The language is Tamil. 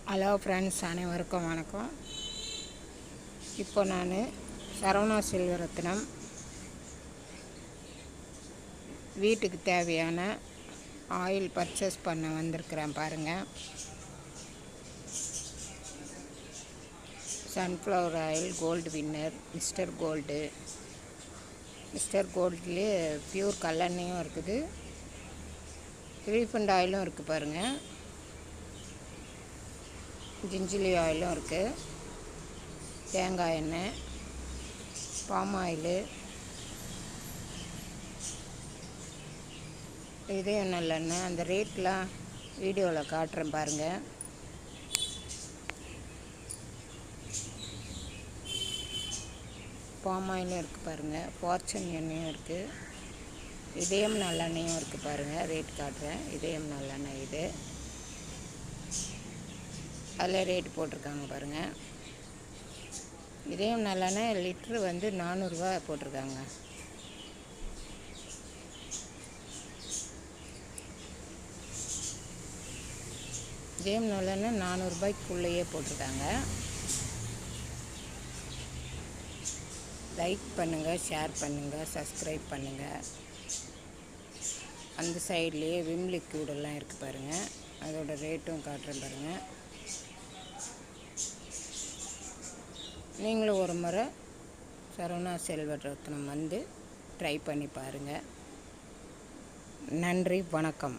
ஹலோ ஃப்ரெண்ட்ஸ், அனைவருக்கும் வணக்கம். இப்போ நான் சரவணா செல்வரத்னம் வீட்டுக்கு தேவையான ஆயில் பர்ச்சேஸ் பண்ண வந்திருக்கிறேன் பாருங்கள். Sunflower oil gold winner, mister கோல்ட்லேயே பியூர் கல்லெண்ணெயும் இருக்குது, ரீஃபண்ட் ஆயிலும் இருக்குது பாருங்கள். ஜிஞ்சிலி ஆயிலும் இருக்குது, தேங்காய் எண்ணெய், பாம் ஆயிலு, இதையும் நல்லெண்ணெய். அந்த ரேட்லாம் வீடியோவில் காட்டுறேன் பாருங்கள். பாம் ஆயிலும் இருக்குது பாருங்கள், ஃபார்ச்சூன் எண்ணெயும் இருக்குது, இதயம் நல்லெண்ணெயும் இருக்குது பாருங்கள். ரேட் காட்டுறேன். இதயம் நல்லெண்ணெய் இது, அதில் ரேட் போட்டிருக்காங்க பாருங்கள். இதயம் நல்லெண்ணெய் லிட்ரு வந்து 400 ரூபா போட்டிருக்காங்க. இதயம் நல்லெண்ணெய் 400 ரூபாய்க்குள்ளேயே போட்டிருக்காங்க. லைக் பண்ணுங்கள், ஷேர் பண்ணுங்கள், சப்ஸ்கிரைப் பண்ணுங்கள். அந்த சைட்லேயே விம் லிக்விடெல்லாம் இருக்குது பாருங்கள், அதோட ரேட்டும் காட்டுறேன் பாருங்கள். நீங்களும் ஒரு முறை சரவணா செல்வரத்னம் வந்து ட்ரை பண்ணி பாருங்கள். நன்றி, வணக்கம்.